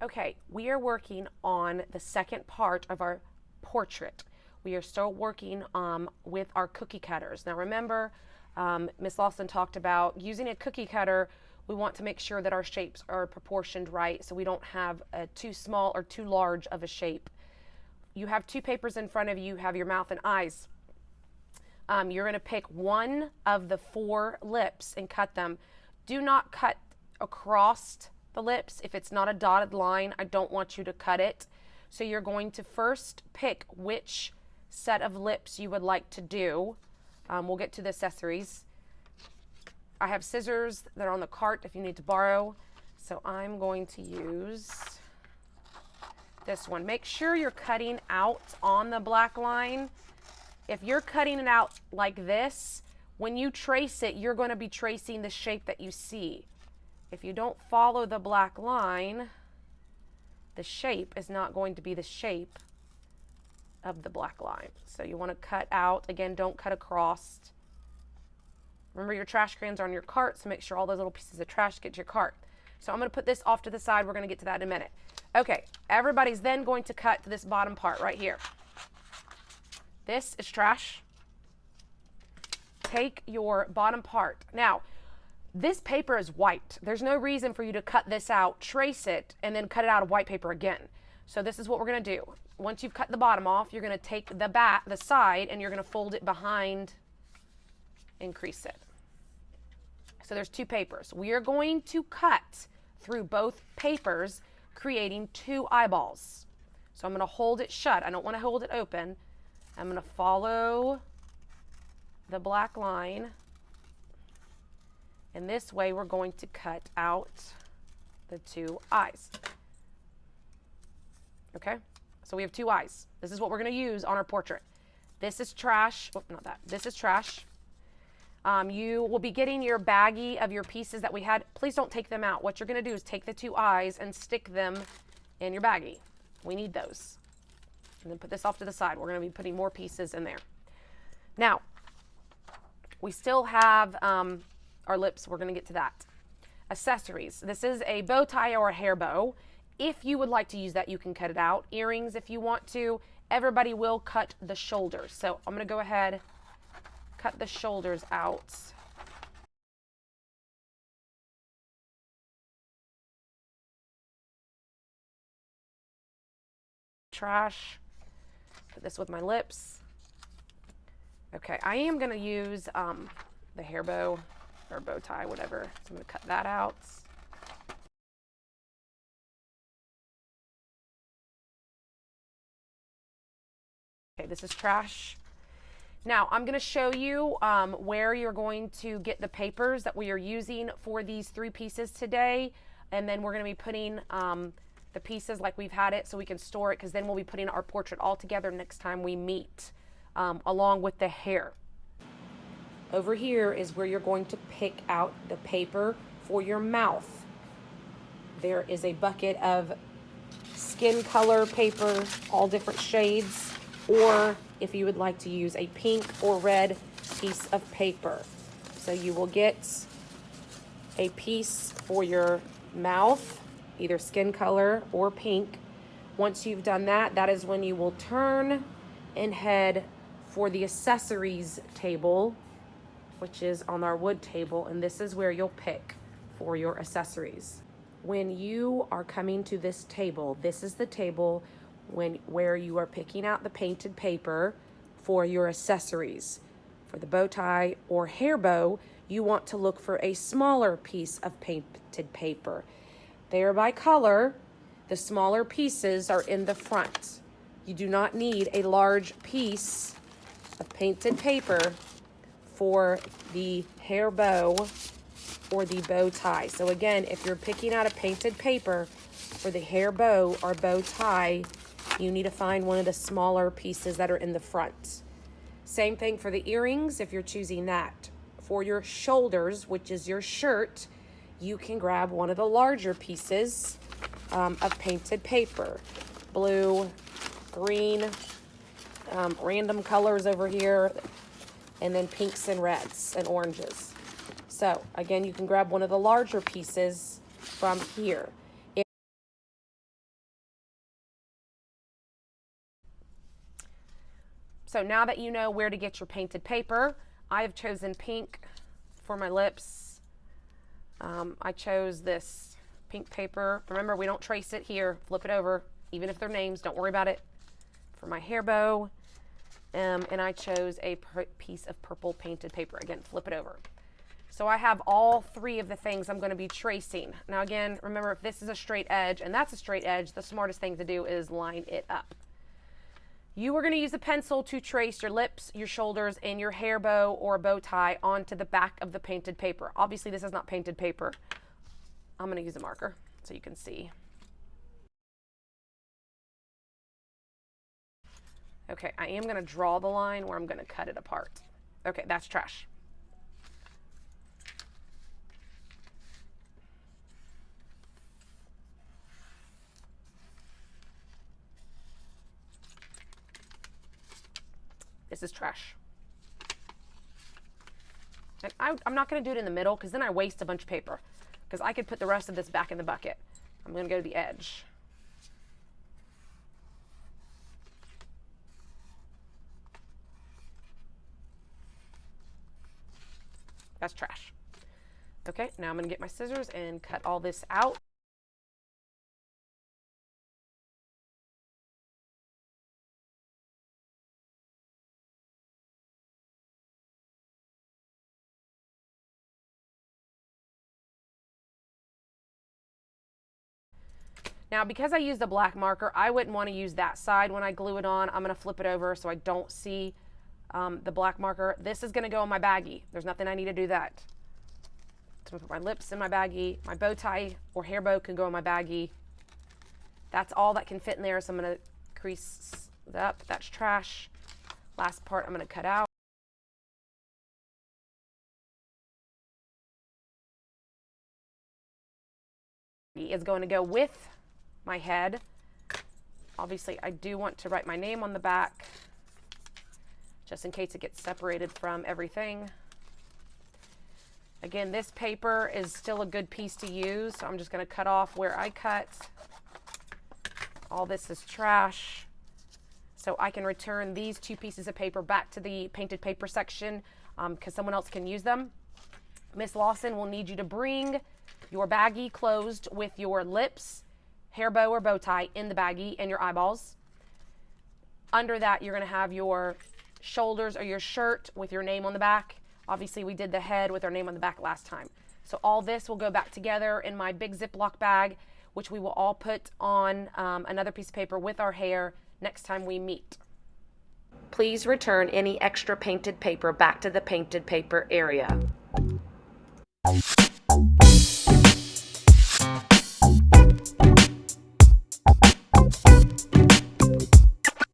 Okay, we are working on the second part of our portrait. We are still working with our cookie cutters. Now remember, Miss Lawson talked about using a cookie cutter. We want to make sure that our shapes are proportioned right, so we don't have a too small or too large of a shape. You have two papers in front of you, have your mouth and eyes. You're going to pick one of the four lips and cut them. Do not cut across the lips. If it's not a dotted line, I don't want you to cut it. So you're going to first pick which set of lips you would like to do. We'll get to the accessories. I have scissors that are on the cart if you need to borrow. So I'm going to use this one. Make sure you're cutting out on the black line. If you're cutting it out like this, when you trace it, you're going to be tracing the shape that you see. If you don't follow the black line, the shape is not going to be the shape of the black line. So you want to cut out. Again, don't cut across. Remember, your trash cans are on your cart, so make sure all those little pieces of trash get to your cart. So I'm going to put this off to the side. We're going to get to that in a minute. Okay, everybody's then going to cut to this bottom part right here. This is trash. Take your bottom part. Now, this paper is white. There's no reason for you to cut this out, trace it, and then cut it out of white paper again. So this is what we're going to do. Once you've cut the bottom off, you're going to take the side, and you're going to fold it behind and crease it. So there's two papers. We are going to cut through both papers, creating two eyeballs. So I'm going to hold it shut. I don't want to hold it open. I'm going to follow the black line. And this way we're going to cut out the two eyes. Okay? So we have two eyes. This is what we're going to use on our portrait. This is trash. Oh, not that. This is trash. You will be getting your baggie of your pieces that we had. Please don't take them out. What you're going to do is take the two eyes and stick them in your baggie. We need those. And then put this off to the side. We're going to be putting more pieces in there. Now, we still have our lips. We're going to get to that. Accessories. This is a bow tie or a hair bow. If you would like to use that, you can cut it out. Earrings if you want to. Everybody will cut the shoulders. So I'm going to go ahead, cut the shoulders out. Trash. Put this with my lips. Okay, I am going to use the hair bow or bow tie, whatever. So I'm going to cut that out. Okay, this is trash. Now I'm going to show you where you're going to get the papers that we are using for these three pieces today. And then we're going to be putting the pieces like we've had it so we can store it, because then we'll be putting our portrait all together next time we meet, along with the hair. Over here is where you're going to pick out the paper for your mouth. There is a bucket of skin color paper, all different shades, or if you would like to use a pink or red piece of paper. So you will get a piece for your mouth, either skin color or pink. Once you've done that, that is when you will turn and head for the accessories table, which is on our wood table, and this is where you'll pick for your accessories. When you are coming to this table, this is the table where you are picking out the painted paper for your accessories. For the bow tie or hair bow, you want to look for a smaller piece of painted paper. They are by color. The smaller pieces are in the front. You do not need a large piece of painted paper for the hair bow or the bow tie. So again, if you're picking out a painted paper for the hair bow or bow tie, you need to find one of the smaller pieces that are in the front. Same thing for the earrings if you're choosing that. For your shoulders, which is your shirt, you can grab one of the larger pieces of painted paper. Blue, green, random colors over here, and then pinks and reds and oranges. So again, you can grab one of the larger pieces from here. So now that you know where to get your painted paper, I have chosen pink for my lips. I chose this pink paper. Remember, we don't trace it here. Flip it over. Even if they're names, don't worry about it. For my hair bow. And I chose a piece of purple painted paper. Again, flip it over. So I have all three of the things I'm going to be tracing. Now again, remember, if this is a straight edge and that's a straight edge, the smartest thing to do is line it up. You are going to use a pencil to trace your lips, your shoulders, and your hair bow or bow tie onto the back of the painted paper. Obviously, this is not painted paper. I'm going to use a marker so you can see. Okay, I am going to draw the line where I'm going to cut it apart. Okay, that's trash. This is trash. And I'm not going to do it in the middle because then I waste a bunch of paper. Because I could put the rest of this back in the bucket. I'm going to go to the edge. That's trash. Okay, now I'm going to get my scissors and cut all this out. Now, because I used a black marker, I wouldn't want to use that side when I glue it on. I'm going to flip it over so I don't see the black marker. This is going to go in my baggie. There's nothing I need to do that. So I'm going to put my lips in my baggie. My bow tie or hair bow can go in my baggie. That's all that can fit in there, so I'm going to crease it up. That's trash. Last part I'm going to cut out. Is going to go with my head. Obviously, I do want to write my name on the back, just in case it gets separated from everything. Again, this paper is still a good piece to use, so I'm just going to cut off where I cut. All this is trash. So I can return these two pieces of paper back to the painted paper section because someone else can use them. Miss Lawson will need you to bring your baggie closed with your lips, hair bow or bow tie in the baggie, and your eyeballs. Under that, you're going to have your shoulders or your shirt with your name on the back. Obviously, we did the head with our name on the back last time. So all this will go back together in my big Ziploc bag, which we will all put on another piece of paper with our hair next time we meet. Please return any extra painted paper back to the painted paper area.